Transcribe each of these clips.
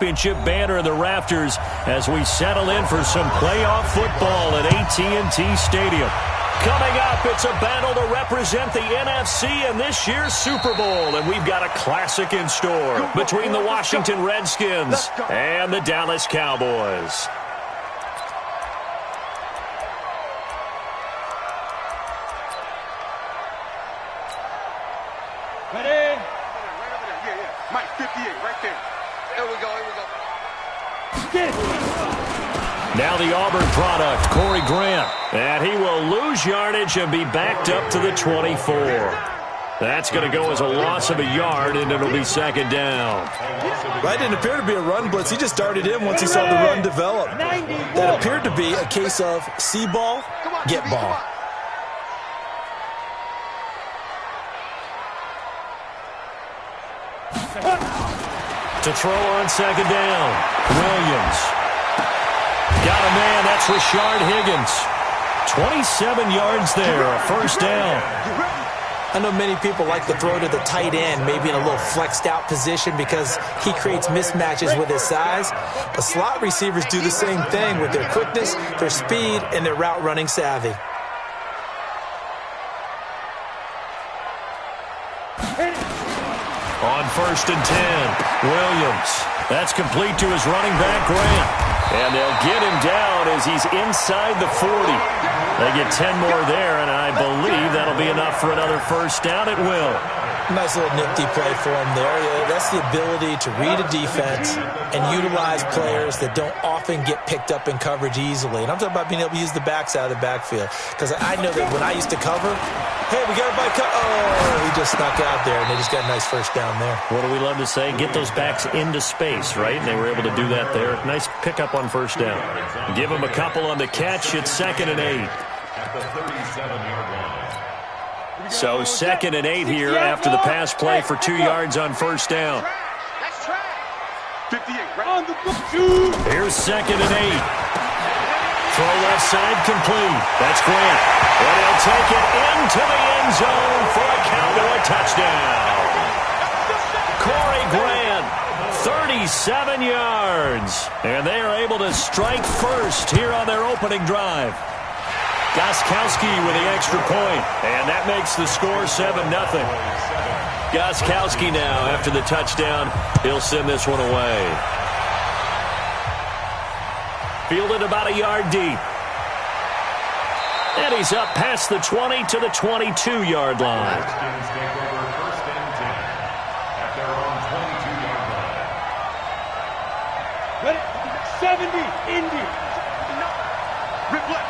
championship banner in the rafters as we settle in for some playoff football at AT&T Stadium. Coming up, it's a battle to represent the NFC in this year's Super Bowl, and we've got a classic in store between the Washington Redskins and the Dallas Cowboys. Ready? Right over there. Yeah. Mike, 58, right there. Here we go. Now the Auburn product, Corey Grant. And he will lose yardage and be backed up to the 24. That's going to go as a loss of a yard, and it'll be second down. That didn't appear to be a run blitz. He just darted in once he saw the run develop. That appeared to be a case of see ball, get ball. To throw on second down, Williams. Got a man, that's Rashard Higgins. 27 yards there, a first down. I know many people like to throw to the tight end, maybe in a little flexed out position because he creates mismatches with his size. But slot receivers do the same thing with their quickness, their speed, and their route running savvy. On first and 10, Williams. That's complete to his running back, Grant. And they'll get him down as he's inside the 40. They get 10 more there, and I believe that'll be enough for another first down. It will. Nice little nifty play for him there. Yeah, that's the ability to read a defense and utilize players that don't often get picked up in coverage easily. And I'm talking about being able to use the backs out of the backfield. Because I know that when I used to cover, hey, we got everybody he just snuck out there, and they just got a nice first down there. What do we love to say? Get those backs into space, right? And they were able to do that there. Nice pickup on first down. Give them a couple on the catch. It's 2nd and 8. At the 37-yard line. So 2nd and 8 here after the pass play for 2 yards on first down. That's track. 58, right? Here's 2nd and 8. Throw left side complete. That's Grant. And he'll take it into the end zone for a Cowboy touchdown. Corey Grant, 37 yards. And they are able to strike first here on their opening drive. Gostkowski with the extra point, and that makes the score 7-0. Gostkowski now, after the touchdown, he'll send this one away. Fielded about a yard deep. And he's up past the 20 to the 22-yard line. Redskins take over 1st and 10 at their own 22-yard line. Ready? 70, Indy. Rip left.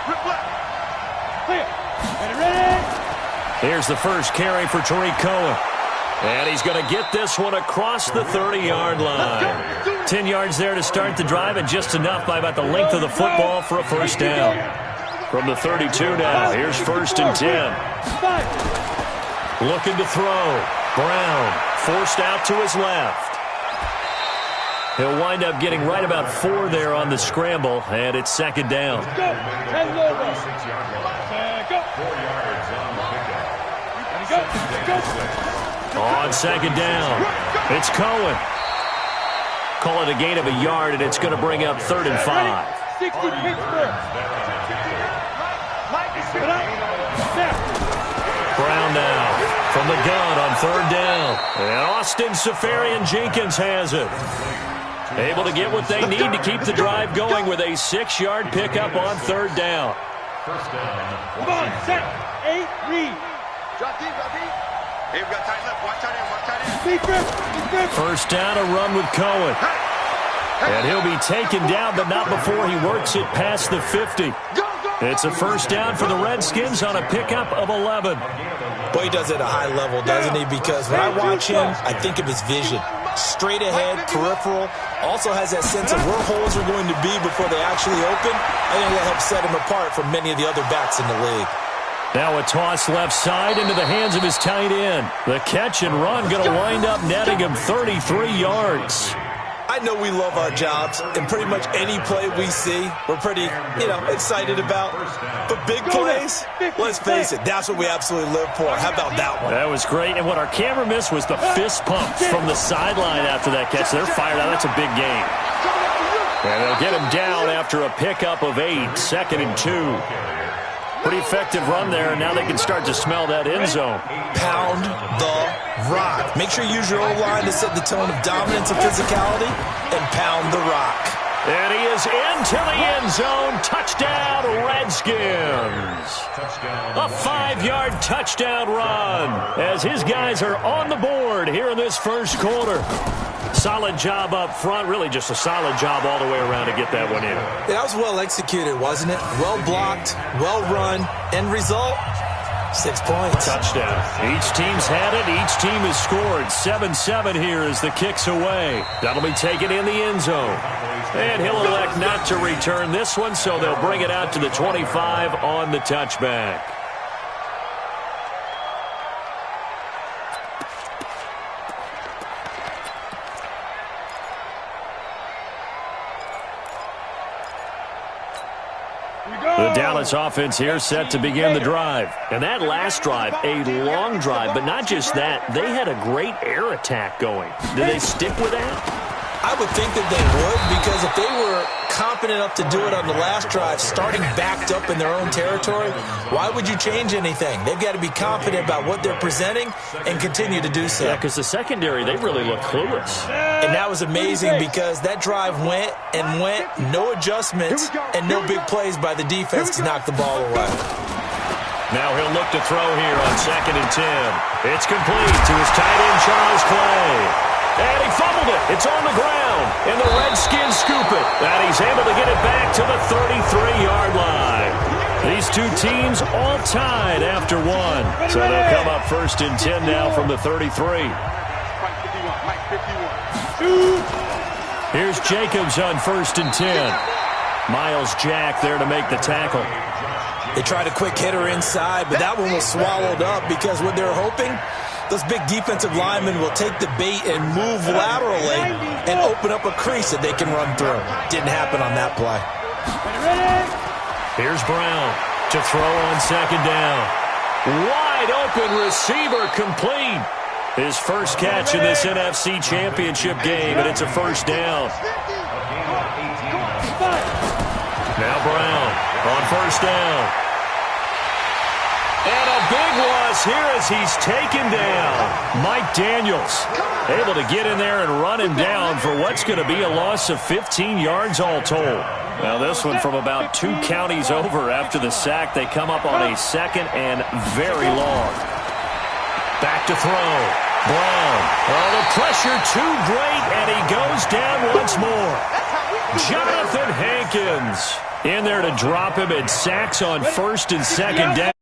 Here's the first carry for Tariq Cohen. And he's going to get this one across the 30-yard line. 10 yards there to start the drive, and just enough by about the length of the football for a first down. From the 32 now, here's 1st and 10. Looking to throw. Brown forced out to his left. He'll wind up getting right about 4 there on the scramble, and it's 2nd down. 4 yards on the pickup. On 2nd down, it's Cohen. Call it a gain of a yard, and it's going to bring up 3rd and 5. 60 Pittsburgh. Brown now from the gun on 3rd down. And Austin Seferian-Jenkins has it. Able to get what they need to keep the drive going with a 6-yard pickup on 3rd down. First down. Come on, set. 8, read. Drop deep. Hey, we got tight left. Watch out in. First down, a run with Cohen. And he'll be taken down, but not before he works it past the 50. It's a first down for the Redskins on a pickup of 11. Boy, he does it at a high level, doesn't he? Because when I watch him, I think of his vision. Straight ahead, peripheral. Also has that sense of where holes are going to be before they actually open. I think that helps set him apart from many of the other backs in the league. Now a toss left side into the hands of his tight end. The catch and run going to wind up netting him 33 yards. I know we love our jobs, and pretty much any play we see, we're pretty, excited about. But big plays, let's face it, that's what we absolutely live for. How about that one? That was great, and what our camera missed was the fist pump from the sideline after that catch. They're fired out. That's a big game. And they'll get him down after a pickup of 8, 2nd and 2. Pretty effective run there, and now they can start to smell that end zone. Pound the rock. Make sure you use your O-line to set the tone of dominance and physicality, and pound the rock. And he is into the end zone. Touchdown, Redskins. A 5-yard touchdown run as his guys are on the board here in this first quarter. Solid job up front, really just a solid job all the way around to get that one in. That was well executed, wasn't it? Well blocked, well run, end result, 6 points. Touchdown. Each team's had it, each team has scored. 7-7 here as the kick's away. That'll be taken in the end zone. And he'll elect not to return this one, so they'll bring it out to the 25 on the touchback. The Dallas offense here set to begin the drive. And that last drive, a long drive, but not just that. They had a great air attack going. Did they stick with that? I would think that they would, because if they were confident enough to do it on the last drive, starting backed up in their own territory, why would you change anything? They've got to be confident about what they're presenting and continue to do so. Yeah, because the secondary, they really look clueless. And that was amazing because that drive went and went, no adjustments, and no big plays by the defense to knock the ball away. Now he'll look to throw here on 2nd and 10. It's complete to his tight end, Charles Clay. And he fumbled it. It's on the ground. And the Redskins scoop it. And he's able to get it back to the 33-yard line. These two teams all tied after one. So they'll come up 1st and 10 now from the 33. Here's Jacobs on 1st and 10. Miles Jack there to make the tackle. They tried a quick hitter inside, but that one was swallowed up because what they're hoping, those big defensive linemen will take the bait and move laterally and open up a crease that they can run through. Didn't happen on that play. Here's Brown to throw on 2nd down. Wide open receiver complete. His first catch in this NFC Championship game, and it's a 1st down. Now Brown on 1st down. And a big loss here as he's taken down. Mike Daniels able to get in there and run him down for what's going to be a loss of 15 yards all told. Now this one from about 2 counties over after the sack. They come up on a 2nd and very long. Back to throw. Brown. Oh, the pressure too great, and he goes down once more. Jonathan Hankins in there to drop him, and sacks on 1st and 2nd down.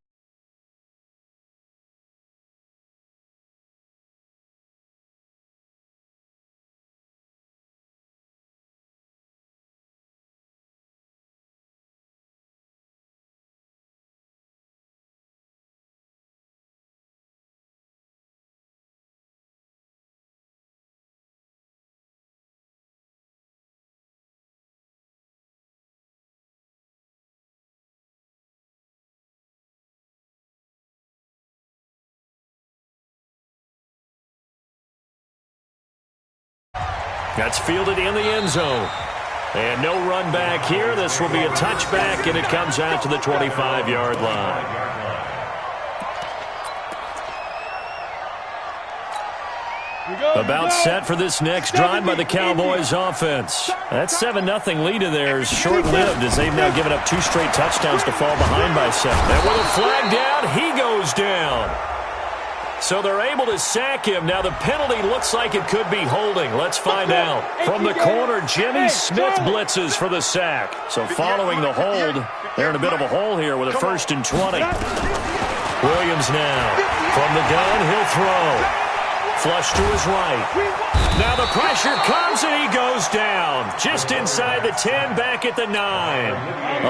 That's fielded in the end zone. And no run back here. This will be a touchback, and it comes out to the 25-yard line. About set for this next drive by the Cowboys offense. That 7-0 lead of theirs short-lived as they've now given up 2 straight touchdowns to fall behind by 7. And with a flag down, he goes down. So they're able to sack him. Now the penalty looks like it could be holding. Let's find out. From the corner, Jimmy Smith blitzes for the sack. So following the hold, they're in a bit of a hole here with a 1st and 20. Williams now. From the gun, he'll throw. Flush to his right. Now the pressure comes, and he goes down. Just inside the 10, back at the 9.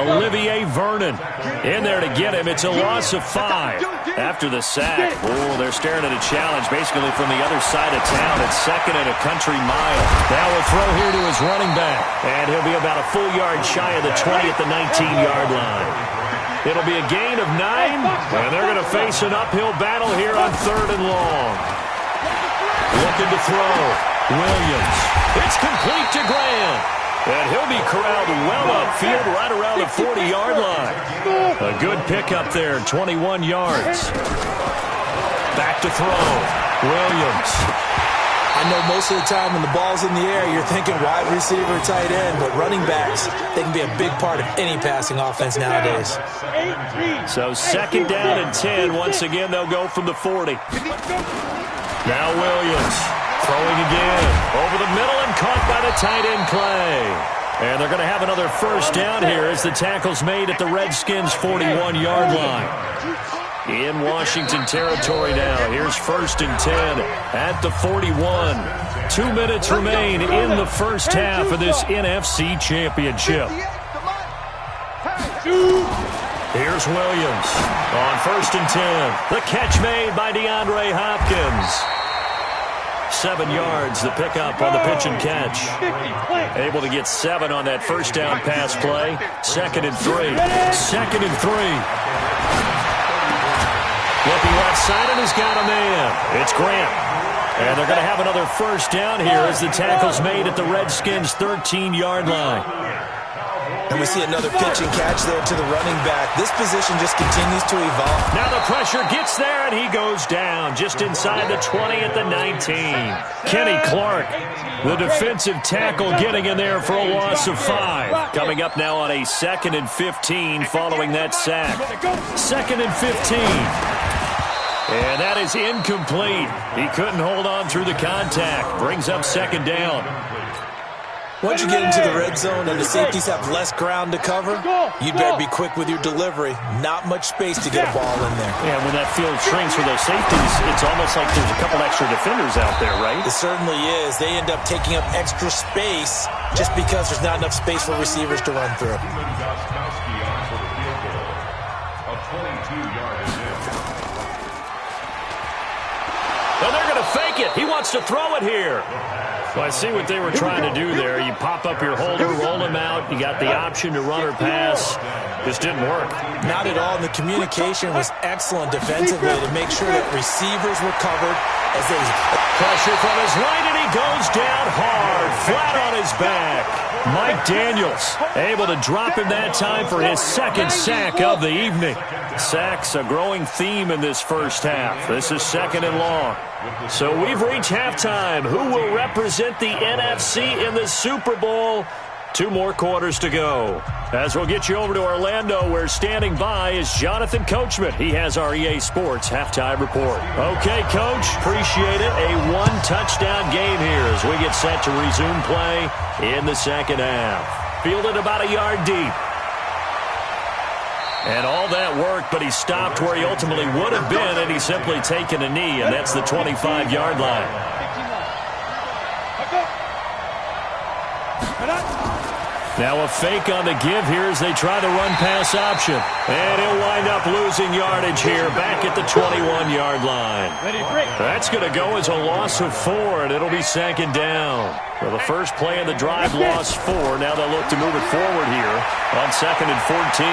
Olivier Vernon in there to get him. It's a loss of 5 after the sack. Oh, they're staring at a challenge basically from the other side of town. It's second and a country mile. Now we'll throw here to his running back, and he'll be about a full yard shy of the 20 at the 19-yard line. It'll be a gain of 9, and they're going to face an uphill battle here on 3rd and long. Looking to throw. Williams. It's complete to Graham. And he'll be corralled well upfield right around the 40-yard line. A good pickup there, 21 yards. Back to throw. Williams. I know most of the time when the ball's in the air, you're thinking wide receiver, tight end, but running backs, they can be a big part of any passing offense nowadays. So 2nd down and 10. Once again, they'll go from the 40. Now Williams throwing again. Over the middle and caught by the tight end Clay. And they're going to have another 1st down here as the tackle's made at the Redskins' 41-yard line. In Washington territory now. Here's 1st and 10 at the 41. 2 minutes remain in the first half of this NFC Championship. Here's Williams on 1st and 10. The catch made by DeAndre Hopkins. 7 yards, the pickup on the pitch and catch. Able to get 7 on that 1st down pass play. 2nd and 3. 2nd and 3. Looking left side, and he's got a man. It's Grant. And they're going to have another 1st down here as the tackle's made at the Redskins' 13-yard line. And we see another pitch and catch there to the running back. This position just continues to evolve. Now the pressure gets there, and he goes down just inside the 20 at the 19. Kenny Clark, the defensive tackle, getting in there for a loss of 5. Coming up now on a 2nd and 15 following that sack. 2nd and 15. And that is incomplete. He couldn't hold on through the contact. Brings up 2nd down. Once you get into the red zone and the safeties have less ground to cover, you'd better be quick with your delivery. Not much space to get a ball in there. Yeah, when that field shrinks for those safeties, it's almost like there's a couple extra defenders out there, right? It certainly is. They end up taking up extra space just because there's not enough space for receivers to run through. Well, they're going to fake it. He wants to throw it here. Well, I see what they were trying to do there. You pop up your holder, roll him out. You got the option to run or pass. Just didn't work. Not at all. And the communication was excellent defensively to make sure that receivers were covered as they... Pressure from his right, and he goes down hard, flat on his back. Mike Daniels able to drop him that time for his 2nd sack of the evening. Sacks a growing theme in this first half. This is 2nd and long. So we've reached halftime. Who will represent the NFC in the Super Bowl? 2 more quarters to go. As we'll get you over to Orlando, where standing by is Jonathan Coachman. He has our EA Sports halftime report. Okay, Coach, appreciate it. A 1-touchdown game here as we get set to resume play in the second half. Fielded about a yard deep. And all that work, but he stopped where he ultimately would have been, and he's simply taken a knee, and that's the 25-yard line. Now a fake on the give here as they try the run-pass option. And he'll wind up losing yardage here back at the 21-yard line. That's going to go as a loss of 4, and it'll be 2nd down. Well, the first play of the drive lost 4. Now they'll look to move it forward here on 2nd and 14.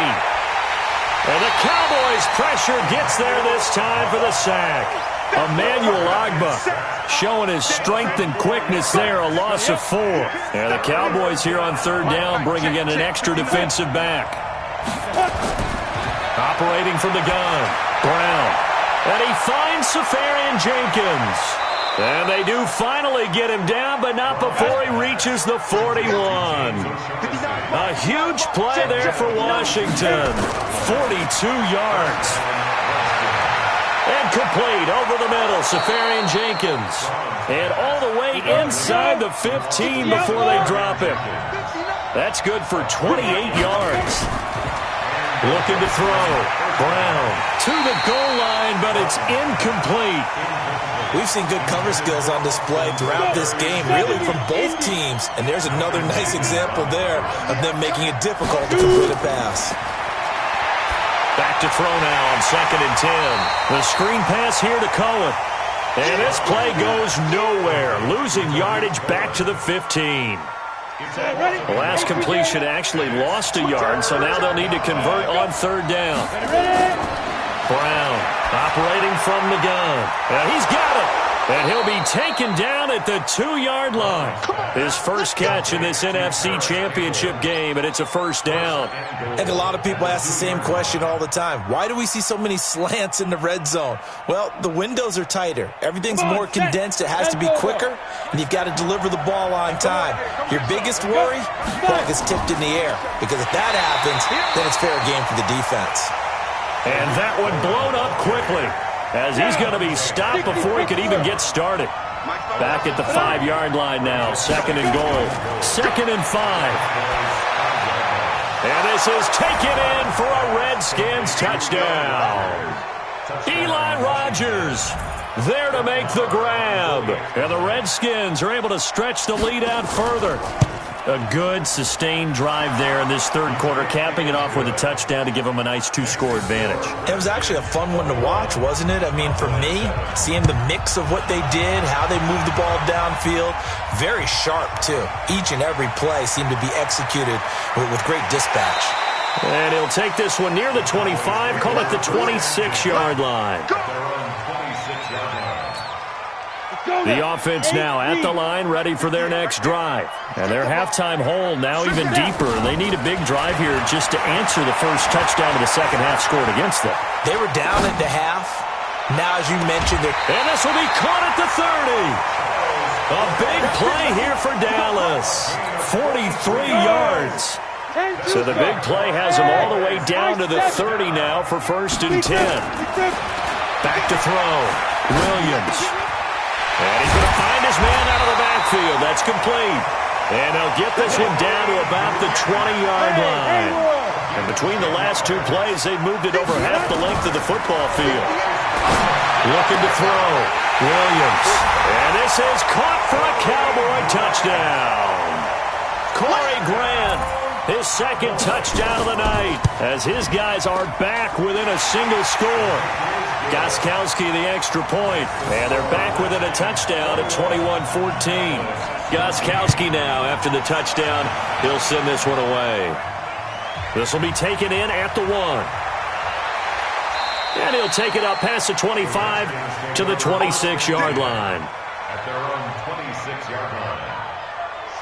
And the Cowboys' pressure gets there this time for the sack. Emmanuel Ogbah showing his strength and quickness there, a loss of 4. And the Cowboys here on 3rd down bringing in an extra defensive back. Operating from the gun, Brown. And he finds Safarian Jenkins. And they do finally get him down, but not before he reaches the 41. A huge play there for Washington. 42 yards. And complete over the middle, Safarian Jenkins. And all the way inside the 15 before they drop him. That's good for 28 yards. Looking to throw. Brown to the goal line, but it's incomplete. We've seen good cover skills on display throughout this game, really from both teams. And there's another nice example there of them making it difficult to complete a pass. Back to throw now on 2nd and 10. The screen pass here to Cohen. And this play goes nowhere, losing yardage back to the 15. The last completion actually lost a yard, so now they'll need to convert on 3rd down. Brown operating from the gun. And he's got it. And he'll be taken down at the 2-yard line. His first catch in this NFC Championship game, and it's a 1st down. And a lot of people ask the same question all the time. Why do we see so many slants in the red zone? Well, the windows are tighter. Everything's more condensed. It has to be quicker, and you've got to deliver the ball on time. Your biggest worry? Ball gets tipped in the air, because if that happens, then it's fair game for the defense. And that one blown up quickly, as he's going to be stopped before he could even get started. Back at the 5-yard line now, 2nd and goal. 2nd and 5. And this is taken in for a Redskins touchdown. Eli Rogers there to make the grab. And the Redskins are able to stretch the lead out further. A good, sustained drive there in this 3rd quarter, capping it off with a touchdown to give them a nice 2-score advantage. It was actually a fun one to watch, wasn't it? I mean, for me, seeing the mix of what they did, how they moved the ball downfield, very sharp, too. Each and every play seemed to be executed with great dispatch. And he'll take this one near the 25, call it the 26-yard line. The offense now at the line, ready for their next drive. And their halftime hole now even deeper. They need a big drive here just to answer the first touchdown of the second half scored against them. They were down at the half. Now, as you mentioned, and this will be caught at the 30. A big play here for Dallas. 43 yards. So the big play has them all the way down to the 30 now for 1st and 10. Back to throw. Williams. And he's going to find his man out of the backfield. That's complete. And they'll get this one down to about the 20-yard line. And between the last 2 plays, they've moved it over half the length of the football field. Looking to throw. Williams. And this is caught for a Cowboy touchdown. Corey Grant, his 2nd touchdown of the night, as his guys are back within a single score. Gostkowski the extra point, and they're back within a touchdown at 21-14. Gostkowski now, after the touchdown, he'll send this one away. This will be taken in at the 1. And he'll take it up past the 25 to the 26-yard line. At their own 26-yard line.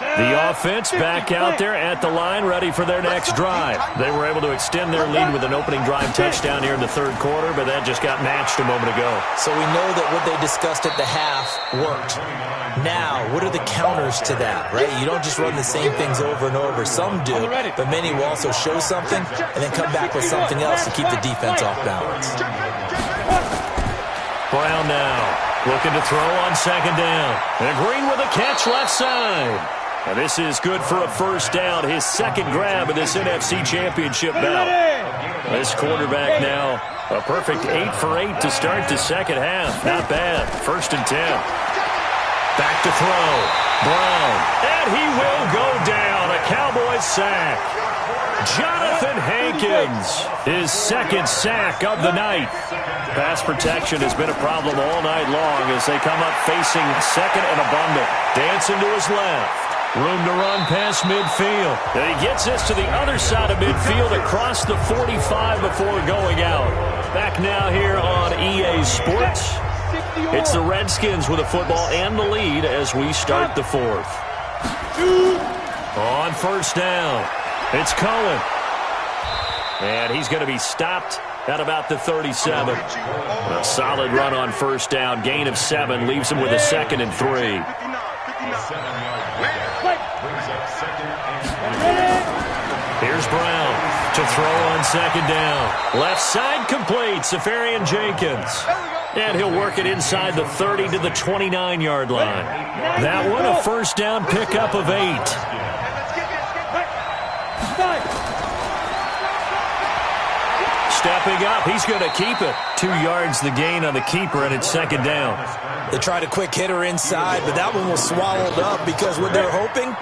The offense back out there at the line, ready for their next drive. They were able to extend their lead with an opening drive touchdown here in the 3rd quarter, but that just got matched a moment ago. So we know that what they discussed at the half worked. Now, what are the counters to that, right? You don't just run the same things over and over. Some do, but many will also show something and then come back with something else to keep the defense off balance. Brown now looking to throw on 2nd down. And Green with a catch left side. And this is good for a 1st down, his 2nd grab in this NFC Championship bout. This quarterback now, a perfect 8 for 8 to start the 2nd half. Not bad. 1st and 10. Back to throw. Brown. And he will go down. A Cowboys sack. Jonathan Hankins, his 2nd sack of the night. Pass protection has been a problem all night long as they come up facing 2nd and abundant. Dancing to his left. Room to run past midfield. And he gets this to the other side of midfield across the 45 before going out. Back now here on EA Sports. It's the Redskins with the football and the lead as we start the 4th. On 1st down, it's Cohen. And he's going to be stopped at about the 37. A solid run on 1st down. Gain of 7 leaves him with a 2nd and 3. Here's Brown to throw on 2nd down. Left side complete, Safarian Jenkins. And he'll work it inside the 30 to the 29-yard line. That one a 1st down pickup of 8. Step stepping up. He's going to keep it. 2 yards the gain on the keeper, and it's second down. They tried a quick hitter inside, but that one was swallowed up because what they're hoping,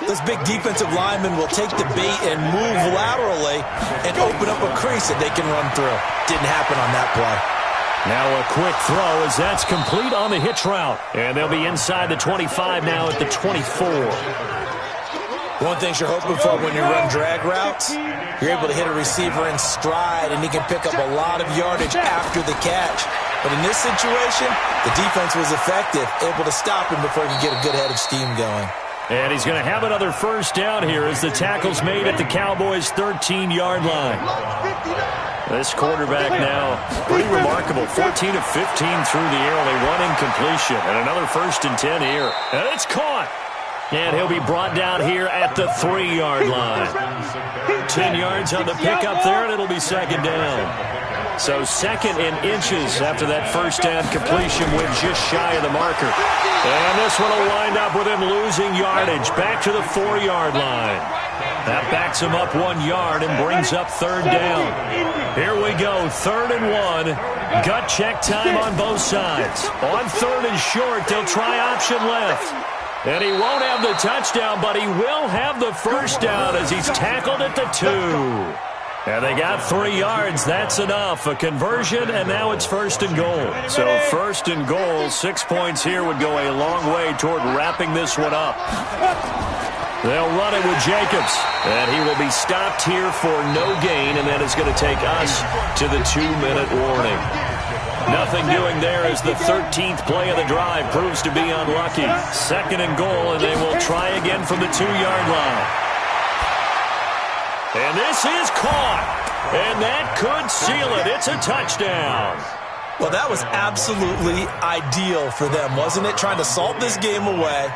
this big defensive lineman will take the bait and move laterally and open up a crease that they can run through. Didn't happen on that play. Now a quick throw as that's complete on the hitch route. And they'll be inside the 25 now at the 24. One thing you're hoping for when you run drag routes, you're able to hit a receiver in stride, and he can pick up a lot of yardage after the catch. But in this situation, the defense was effective, able to stop him before he could get a good head of steam going. And he's going to have another first down here as the tackle's made at the Cowboys' 13-yard line. This quarterback now, pretty remarkable. 14 of 15 through the air, only 1 incompletion. And another 1st and 10 here. And it's caught. And he'll be brought down here at the 3-yard line. 10 yards on the pickup there, and it'll be second down. So 2nd and inches after that first down completion went just shy of the marker. And this one will wind up with him losing yardage back to the 4-yard line. That backs him up 1 yard and brings up 3rd down. Here we go, 3rd and 1. Gut check time on both sides. On 3rd and short, they'll try option left. And he won't have the touchdown, but he will have the first down as he's tackled at the 2. And they got 3 yards. That's enough. A conversion, and now it's 1st and goal. So 1st and goal, 6 points here would go a long way toward wrapping this one up. They'll run it with Jacobs, and he will be stopped here for no gain, and that is going to take us to the 2-minute warning. Nothing doing there as the 13th play of the drive proves to be unlucky. 2nd and goal, and they will try again from the 2-yard line. And this is caught, and that could seal it. It's a touchdown. Well, that was absolutely ideal for them, wasn't it? Trying to salt this game away.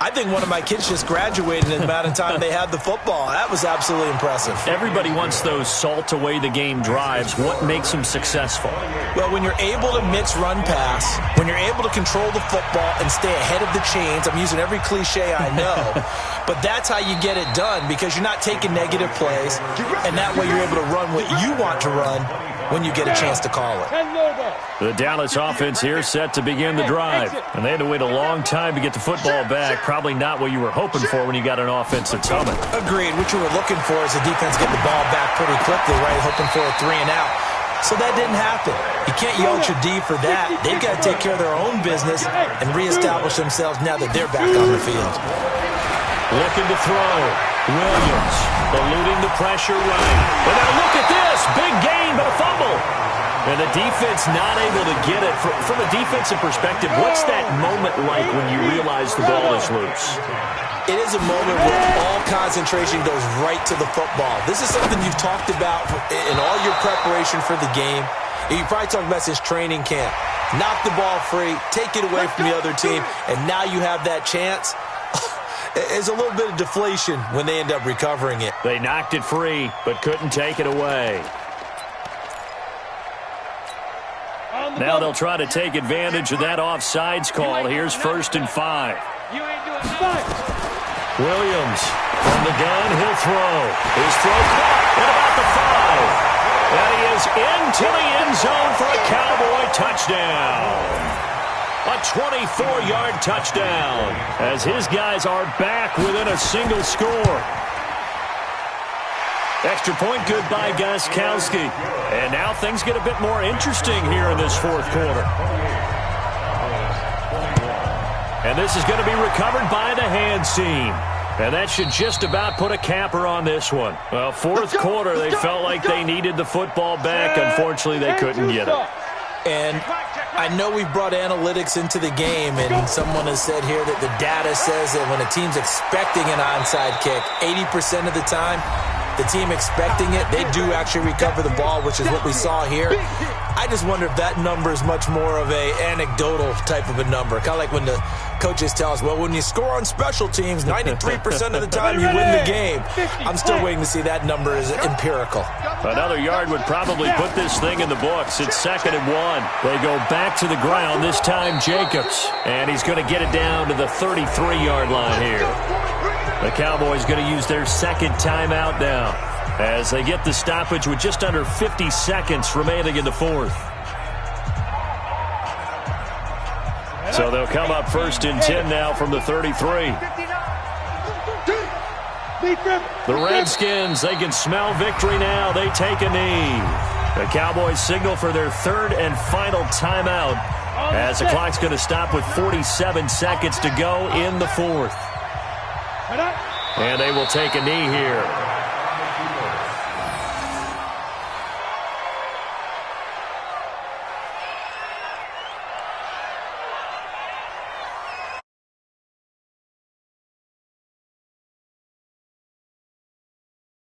I think one of my kids just graduated in the amount of time they had the football. That was absolutely impressive. Everybody wants those salt-away-the-game drives. What makes them successful? Well, when you're able to mix run-pass, when you're able to control the football and stay ahead of the chains, I'm using every cliche I know, but that's how you get it done because you're not taking negative plays, and that way you're able to run what you want to run when you get a chance to call it. The Dallas offense here set to begin the drive, and they had to wait a long time to get the football back. Probably not what you were hoping for when you got an offensive summit. Agreed. What you were looking for is the defense get the ball back pretty quickly, right? Hoping for a 3 and out. So that didn't happen. You can't yell at your D for that. They've got to take care of their own business and reestablish themselves now that they're back on the field. Looking to throw. Williams eluding the pressure right. And now look at this. Big gain, but a fumble. And the defense not able to get it. From a defensive perspective, what's that moment like when you realize the ball is loose? It is a moment where all concentration goes right to the football. This is something you've talked about in all your preparation for the game. You probably talked about since training camp. Knock the ball free, take it away from the other team, and now you have that chance. There's a little bit of deflation when they end up recovering it. They knocked it free, but couldn't take it away. Now they'll try to take advantage of that offsides call. Here's 1st and 5. Williams from the gun, he'll throw. His throw caught at about the 5. And he is into the end zone for a Cowboy touchdown. A 24-yard touchdown as his guys are back within a single score. Extra point good by Gostkowski. And now things get a bit more interesting here in this 4th quarter. And this is going to be recovered by the hands team. And that should just about put a capper on this one. Well, 4th quarter, they felt like they needed the football back. Unfortunately, they couldn't get it. And I know we've brought analytics into the game, and someone has said here that the data says that when a team's expecting an onside kick, 80% of the time, the team expecting it, they do actually recover the ball, which is what we saw here. I just wonder if that number is much more of a anecdotal type of a number. Kind of like when the coaches tell us, well, when you score on special teams, 93% of the time you win the game. I'm still waiting to see that number is empirical. Another yard would probably put this thing in the books. It's 2nd and 1. They go back to the ground, this time Jacobs. And he's going to get it down to the 33-yard line here. The Cowboys going to use their 2nd timeout now. as they get the stoppage with just under 50 seconds remaining in the fourth. So they'll come up 1st and 10 now from the 33. The Redskins, they can smell victory now. They take a knee. The Cowboys signal for their 3rd and final timeout as the clock's going to stop with 47 seconds to go in the fourth. And they will take a knee here.